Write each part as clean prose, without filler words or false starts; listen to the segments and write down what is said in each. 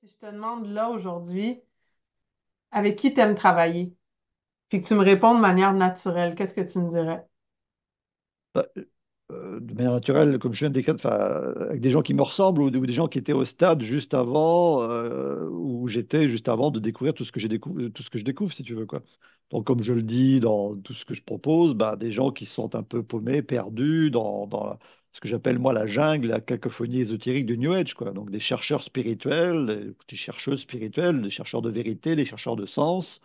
Si je te demande là aujourd'hui, avec qui t'aimes travailler, puis que tu me réponds de manière naturelle, qu'est-ce que tu me dirais? Bah, de manière naturelle, comme je viens de décrire, enfin, avec des gens qui me ressemblent ou des gens qui étaient au stade juste avant, où j'étais juste avant de découvrir tout ce que tout ce que je découvre, si tu veux, quoi. Donc, comme je le dis dans tout ce que je propose, bah, des gens qui se sentent un peu paumés, perdus dans ce que j'appelle moi la jungle, la cacophonie ésotérique du New Age, quoi. Donc, des chercheurs spirituels, des chercheuses spirituelles, des chercheurs de vérité, des chercheurs de sens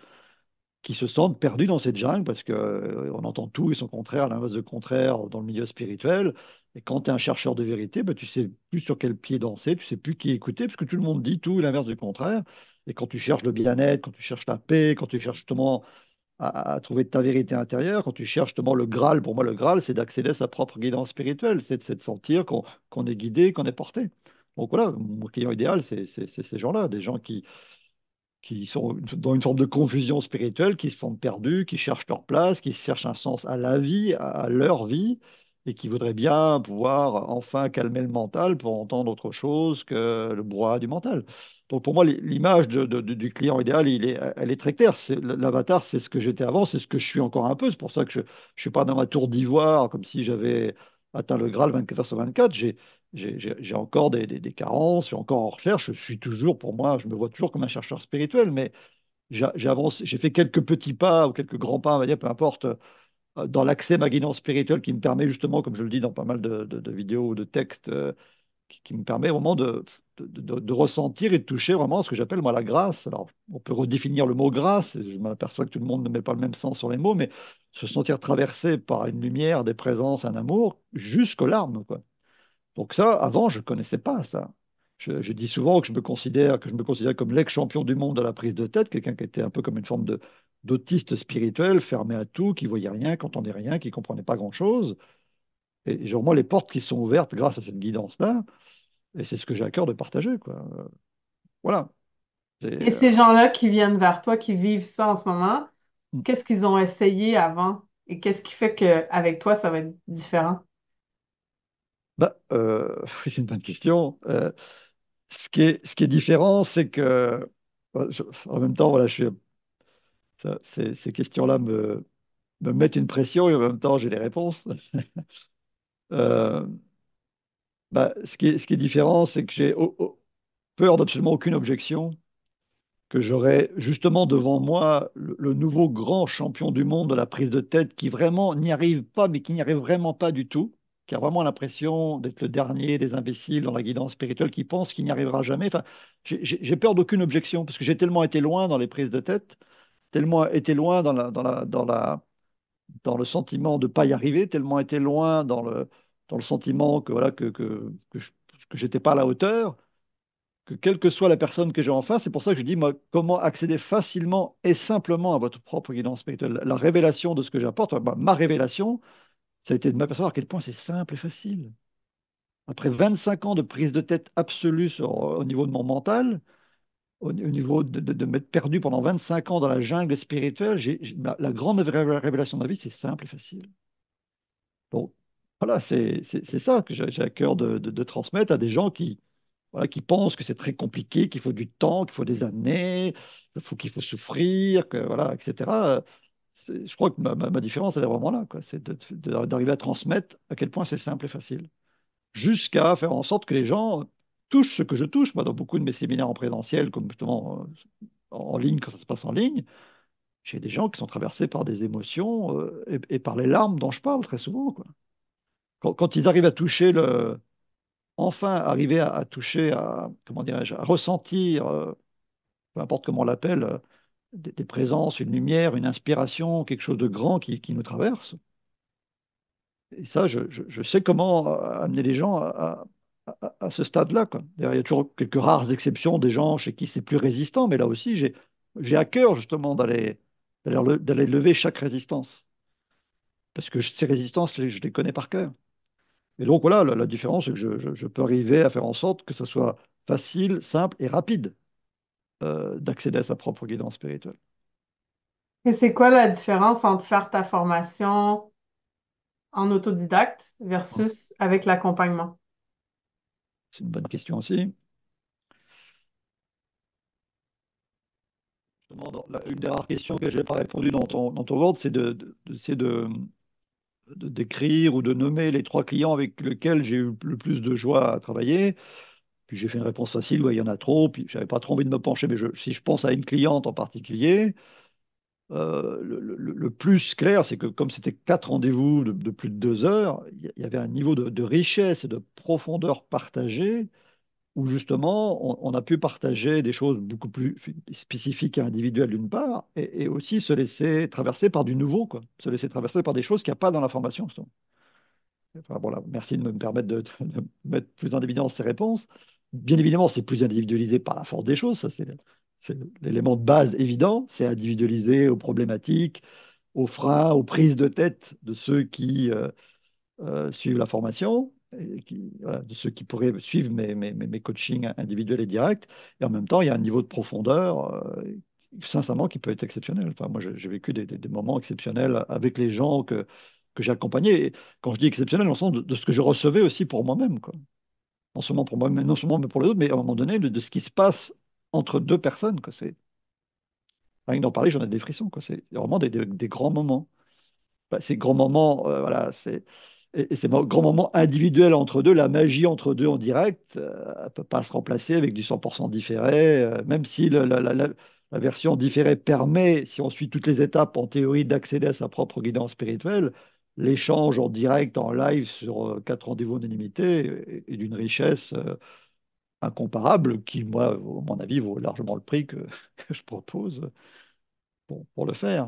qui se sentent perdus dans cette jungle parce que on entend tout et son contraire, l'inverse de contraire dans le milieu spirituel. Et quand tu es un chercheur de vérité, ben, tu sais plus sur quel pied danser, tu sais plus qui écouter, parce que tout le monde dit tout et l'inverse du contraire. Et quand tu cherches le bien-être, quand tu cherches la paix, quand tu cherches justement à trouver ta vérité intérieure, quand tu cherches justement le Graal, pour moi le Graal, c'est d'accéder à sa propre guidance spirituelle, c'est de sentir qu'on est guidé, qu'on est porté. Donc voilà, mon client idéal, c'est ces gens-là, des gens qui sont dans une forme de confusion spirituelle, qui se sentent perdus, qui cherchent leur place, qui cherchent un sens à la vie, à leur vie, et qui voudraient bien pouvoir enfin calmer le mental pour entendre autre chose que le brouhaha du mental. Donc pour moi, l'image du client idéal, elle est très claire. L'avatar, c'est ce que j'étais avant, c'est ce que je suis encore un peu. C'est pour ça que je ne suis pas dans ma tour d'ivoire comme si j'avais atteint le Graal 24 heures sur 24. J'ai encore des carences, je suis encore en recherche. Je suis toujours, pour moi, je me vois toujours comme un chercheur spirituel, mais j'ai fait quelques petits pas ou quelques grands pas, on va dire, peu importe, dans l'accès à ma guidance spirituelle qui me permet justement, comme je le dis dans pas mal de vidéos ou de textes, qui me permet vraiment de ressentir et de toucher vraiment ce que j'appelle moi la grâce. Alors, on peut redéfinir le mot grâce, et je m'aperçois que tout le monde ne met pas le même sens sur les mots, mais se sentir traversé par une lumière, des présences, un amour, jusqu'aux larmes, quoi. Donc ça, avant, je ne connaissais pas ça. Je dis souvent que je me considère comme l'ex-champion du monde de la prise de tête, quelqu'un qui était un peu comme une forme de d'autiste spirituel, fermé à tout, qui voyait rien, qui entendait rien, qui comprenait pas grand-chose. Et genre, moi, les portes qui sont ouvertes grâce à cette guidance-là, et c'est ce que j'ai à cœur de partager, quoi. Voilà. C'est, Et ces gens-là qui viennent vers toi, qui vivent ça en ce moment, mm. qu'est-ce qu'ils ont essayé avant et qu'est-ce qui fait qu'avec toi, ça va être différent? Bah, c'est une bonne question. Ce qui est différent, c'est que, en même temps, voilà, ces questions-là me mettent une pression et en même temps, j'ai les réponses. Euh, Bah, ce qui est différent, c'est que j'ai peur d'absolument aucune objection, que j'aurai justement devant moi le nouveau grand champion du monde de la prise de tête qui vraiment n'y arrive pas, mais qui n'y arrive vraiment pas du tout, qui a vraiment l'impression d'être le dernier des imbéciles dans la guidance spirituelle, qui pense qu'il n'y arrivera jamais. Enfin, j'ai peur d'aucune objection, parce que j'ai tellement été loin dans les prises de tête, tellement été loin dans le sentiment de ne pas y arriver, tellement été loin dans le sentiment que voilà que j'étais pas à la hauteur, que quelle que soit la personne que j'ai en face, c'est pour ça que je dis moi, comment accéder facilement et simplement à votre propre guidance spirituelle. La révélation de ce que j'apporte, enfin, ma révélation, ça a été de m'apercevoir à quel point c'est simple et facile. Après 25 ans de prise de tête absolue au niveau de mon mental, au niveau de m'être perdu pendant 25 ans dans la jungle spirituelle, la grande révélation de ma vie, c'est simple et facile. Donc, voilà, c'est ça que j'ai à cœur de transmettre à des gens voilà, qui pensent que c'est très compliqué, qu'il faut du temps, qu'il faut des années, qu'il faut souffrir, que, voilà, etc. Je crois que ma différence, elle est vraiment là, quoi. C'est d'arriver à transmettre à quel point c'est simple et facile, jusqu'à faire en sorte que les gens touchent ce que je touche, moi, dans beaucoup de mes séminaires en présentiel, comme justement en ligne, quand ça se passe en ligne. J'ai des gens qui sont traversés par des émotions et par les larmes dont je parle très souvent, quoi. Quand ils arrivent à toucher enfin arriver à toucher, comment dirais-je, à ressentir, peu importe comment on l'appelle, des présences, une lumière, une inspiration, quelque chose de grand qui nous traverse. Et ça, je sais comment amener les gens à ce stade-là, quoi. D'ailleurs, il y a toujours quelques rares exceptions des gens chez qui c'est plus résistant, mais là aussi, j'ai à cœur justement d'aller lever chaque résistance. Parce que ces résistances, je les connais par cœur. Et donc voilà, la différence, c'est que je peux arriver à faire en sorte que ça soit facile, simple et rapide d'accéder à sa propre guidance spirituelle. Et c'est quoi la différence entre faire ta formation en autodidacte versus avec l'accompagnement? C'est une bonne question aussi. Une des rares questions que je n'ai pas répondu dans ton ordre, c'est de d'écrire ou de nommer les trois clients avec lesquels j'ai eu le plus de joie à travailler. Puis j'ai fait une réponse facile, ouais, il y en a trop, puis j'avais pas trop envie de me pencher, mais si je pense à une cliente en particulier, le plus clair, c'est que comme c'était quatre rendez-vous de plus de 2 heures, il y avait un niveau de richesse et de profondeur partagée où justement on a pu partager des choses beaucoup plus spécifiques et individuelles d'une part, et aussi se laisser traverser par du nouveau, quoi. Se laisser traverser par des choses qu'il n'y a pas dans la formation. Enfin, voilà, merci de me permettre de mettre plus en évidence ces réponses. Bien évidemment, c'est plus individualisé par la force des choses, ça c'est l'élément de base évident, c'est individualisé aux problématiques, aux freins, aux prises de tête de ceux qui suivent la formation, et voilà, de ceux qui pourraient suivre mes coachings individuels et directs. Et en même temps, il y a un niveau de profondeur, sincèrement, qui peut être exceptionnel. Enfin, moi, j'ai vécu des moments exceptionnels avec les gens que j'ai accompagnés. Et quand je dis exceptionnel, dans le sens de ce que je recevais aussi pour moi-même, quoi. Non seulement pour moi-même, non seulement mais pour les autres, mais à un moment donné, de ce qui se passe entre deux personnes, quoi. Rien que d'en parler, j'en ai des frissons, quoi. C'est vraiment des grands moments. Bah, ces grands moments, voilà, et ces grands moments individuels entre deux, la magie entre deux en direct, elle ne peut pas se remplacer avec du 100% différé, même si la version différée permet, si on suit toutes les étapes en théorie, d'accéder à sa propre guidance spirituelle. L'échange en direct, en live, sur quatre rendez-vous en illimité est d'une richesse incomparable qui, moi, à mon avis, vaut largement le prix que, que je propose pour le faire.